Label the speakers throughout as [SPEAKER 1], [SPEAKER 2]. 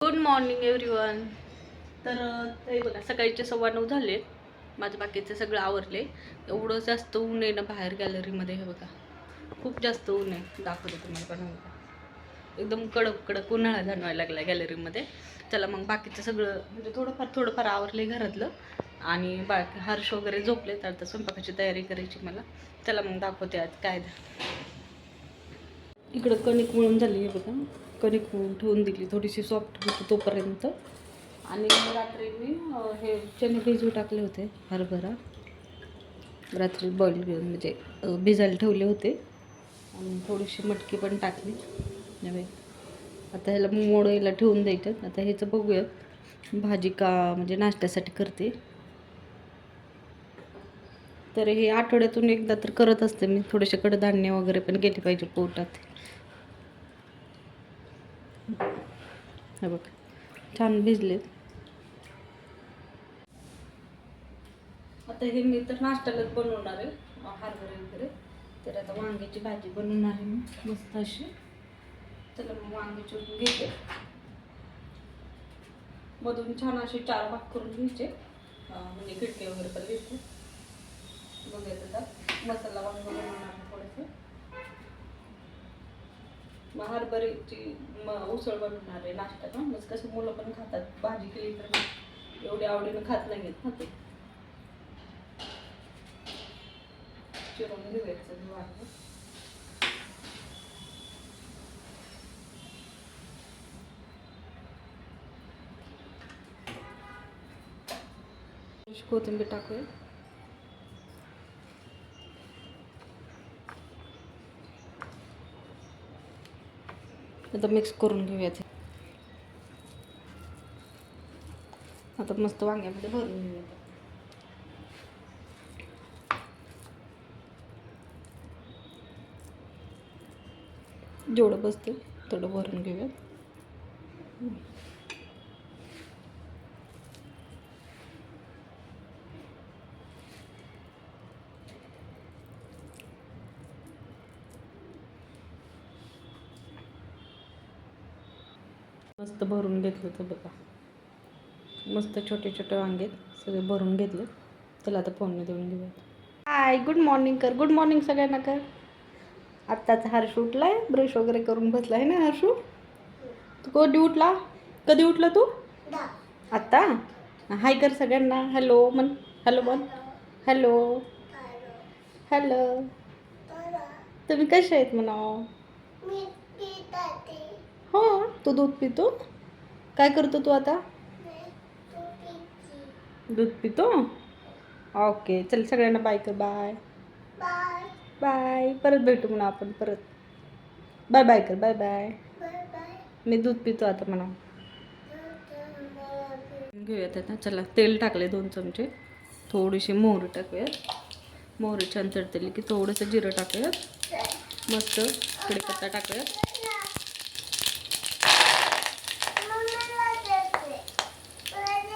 [SPEAKER 1] Good morning everyone. तर हे बघा सकाळचे 9:15 झाले. माझं बाकीचं सगळं आवरले. एवढं जास्त ऊन आहे ना बाहेर गॅलरीमध्ये. हे बघा खूप जास्त ऊन आहे. दाखवते तुम्हाला पण. एकदम कडक कडक उन्हाळा जाणवायला लागला गॅलरीमध्ये. चला मग बाकीचं सगळं म्हणजे थोडंफार आवरले घरातलं. आणि बाकी हर्ष वगैरे झोपले तर आता स्वयंपाकाची तयारी करायची मला. चला मग दाखवते आज काय. इकडं कणिक मळून झाली आहे बघा. कणिक मळून ठेवून दिली थोडीशी सॉफ्ट होती तोपर्यंत. आणि रात्री मी हे चणे भिजू टाकले होते. हरभरा रात्री बॉईल म्हणजे भिजायला ठेवले होते. आणि थोडीशी मटकी पण टाकली. नव्हे आता ह्याला मोडायला ठेवून द्यायचं. आता ह्याचं बघूयात भाजी का म्हणजे नाश्त्यासाठी करते. तर हे आठवड्यातून एकदा तर करत असते मी. थोडेसे कडधान्य वगैरे पण गेले पाहिजे पोटात. हे बघ छान भिजलेत. आता हे मी तर नाश्त्यालाच बनवणार आहे हरभरे वगैरे. तर आता वांग्याची भाजी बनवणार आहे मी मस्त अशी. चला मग वांगे चिरून घेते. मधून छान असे 4 भाग करून घ्यायचे. म्हणजे खिडके वगैरे पण घेते. बघूयात आता मसाला वांग बनवणार आहे थोडंसं. मग हरभऱ्याची उसळ बनवणार आहे नाश्त्याला. मग कसं मुलं पण खातात. भाजी केली तर एवढी आवडीनं खात नाही घेत ना ते. चिरून घेऊयाचं वांग. कोथिंबीर टाकूया. आता मिक्स करून घेऊयात. आता मस्त वांग्यामध्ये भरून घेऊयात. जेवढं बसतं तेवढं भरून घेऊयात. मस्त भरून घेतलं तर बघा. मस्त छोटे छोटे वांगे सगळे भरून घेतले. त्याला आता फोडणी देऊन घेऊयात. हाय गुड मॉर्निंग कर. गुड मॉर्निंग सगळ्यांना कर. आत्ताच हर्ष उठलाय. ब्रश वगैरे करून बसला आहे ना हर्षू. तू कधी उठला तू? आत्ता. हाय कर सगळ्यांना. हॅलो म्हण. हॅलो म्हण. Hello hello. तुम्ही कसे आहेत म्हणावं. हो तू दूध पितो. काय करतो तू आता? दूध पितो. ओके चल सगळ्यांना बाय कर. Bye bye. परत भेटू म्हणा आपण परत. बाय बाय कर. Bye bye. मी दूध पितो आता म्हणा. घेऊयात आता. चला तेल टाकले 2 चमचे. थोडीशी मोहरी टाकूयात. मोहरी छान तडतडली की थोडंसं जिरं टाकूयात. मस्त कढीपत्ता टाकूयात.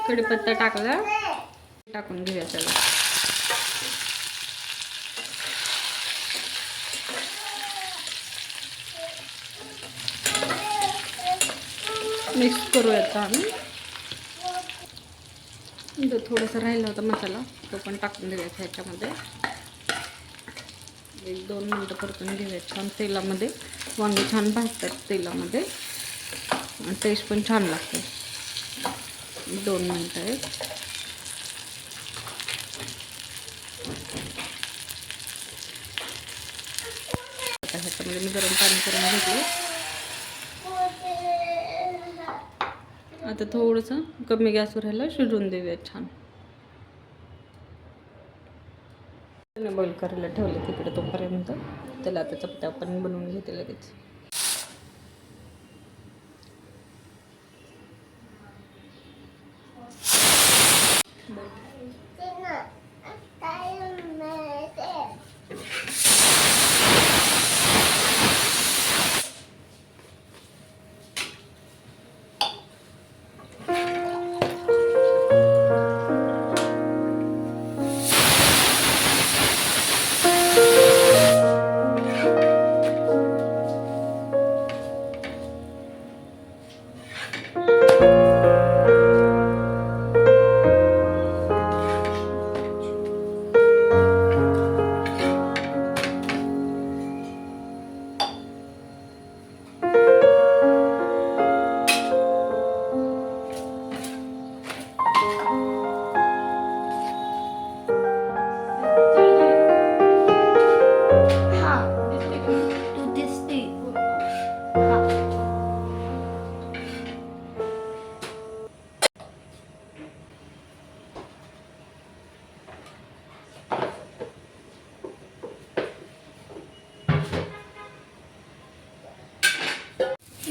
[SPEAKER 1] कढीपत्ता टाकला. टाकून घेऊया त्याला. मिक्स करूयात आम्ही. जो थोडासा राहिला होता मसाला तो पण टाकून देऊयात ह्याच्यामध्ये. 1-2 मिनटं परतून घेऊयात छान तेलामध्ये. वांगे छान भाजतात तेलामध्ये आणि टेस्ट पण छान लागते. 2 मिनटं आहेत. आता ह्याच्यामध्ये मी गरम पाणी करून घेतलं. आता थोडंसं कमी गॅसवर ह्याला शिजवून देऊयात छान. बॉईल करायला ठेवलं तिकडे तोपर्यंत. त्याला आता चपात्या पण बनवून घेते लगेच.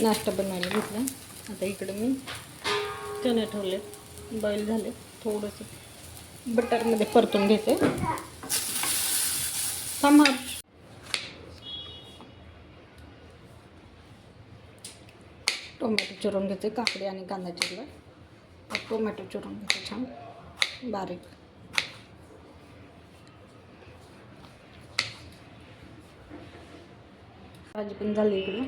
[SPEAKER 1] नाश्ता बनवायला घेतला. आता इकडे मी चणे ठेवले, बॉईल झाले. थोडंसं बटरमध्ये परतून घेते. थांबा. टोमॅटो चिरून घेते, काकडी आणि कांदा चिरला. टोमॅटो चिरून घेते छान बारीक. भाजी पण झाली इकडं.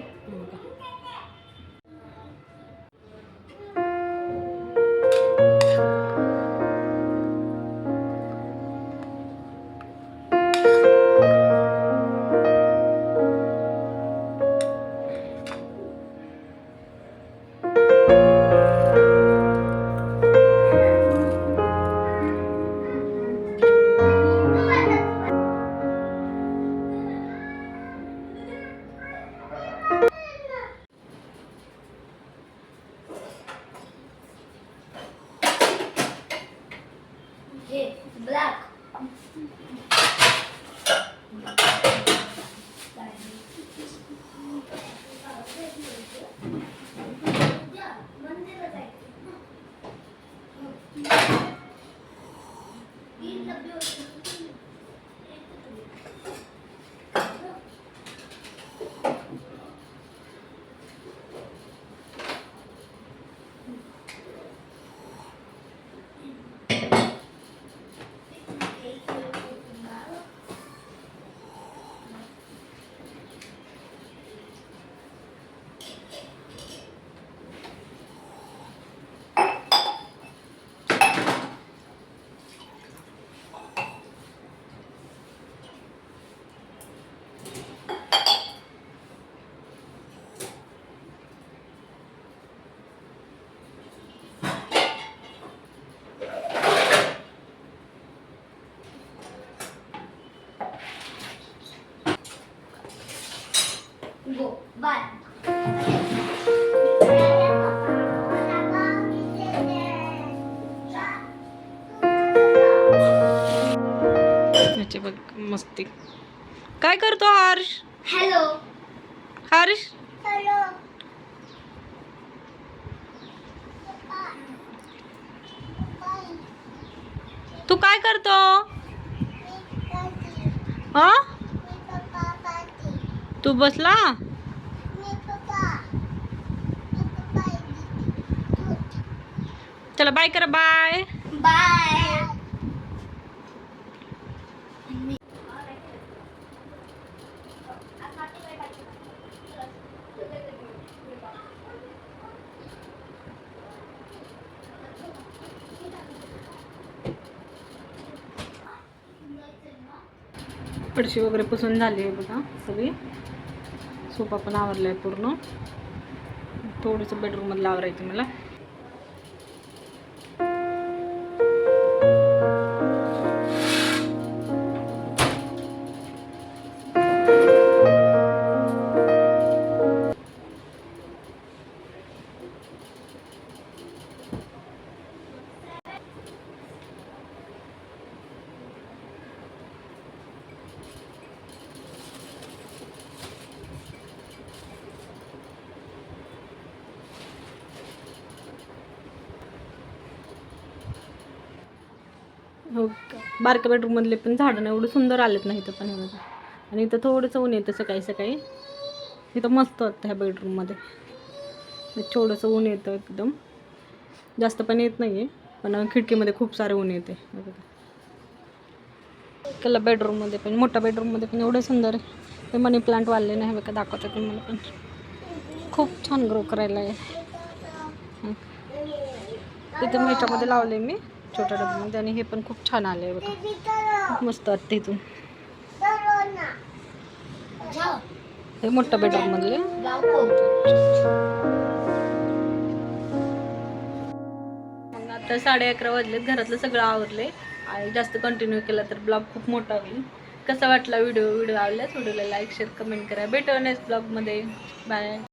[SPEAKER 2] Black. Go. Bye.
[SPEAKER 1] याची बघ मस्ती. काय करतो हर्ष?
[SPEAKER 2] Hello.
[SPEAKER 1] हर्ष
[SPEAKER 2] Hello.
[SPEAKER 1] तू काय करतो? हा, तू बसला? चला बाय करा. बाय.
[SPEAKER 2] Bye.
[SPEAKER 1] फडशी वगैरे पुसून झाली आहे बघा सगळी. सोफा पण आवरलाय पूर्ण. थोडंसं बेडरूम मधलं आवरायचं मला. हो का. बारक्या बेडरूम मधले पण झाडं ना एवढं सुंदर आलेत नाही तर पण हे बघा. आणि इथं थोडंसं ऊन येतं सकाळी सकाळी. इथं मस्त वाटतं ह्या बेडरूममध्ये. थोडंसं ऊन येतं एकदम. जास्त पण येत नाही आहे, पण खिडकीमध्ये खूप सारे ऊन येते. त्याला बेडरूममध्ये पण, मोठ्या बेडरूममध्ये पण एवढं सुंदर आहे. ते मनी प्लांट वाढले नाही बघा, दाखवतात तुम्हाला पण. खूप छान ग्रो करायला आहे. तिथं ह्याच्यामध्ये लावले मी छोट्या डब्यामध्ये, आणि हे पण खूप छान आले आहे बघा. खूप मस्त वाटतं इथून. हे मोठ्या बेडरूम मधले. मग आता 11:30 वाजलेत. घरातलं सगळं आवरले. आणि जास्त कंटिन्यू केला तर ब्लॉग खूप मोठा होईल. कसा वाटला व्हिडिओ आवडल्यास व्हिडिओला लाईक शेअर कमेंट करा. भेटू नेक्स्ट ब्लॉगमध्ये. बाय.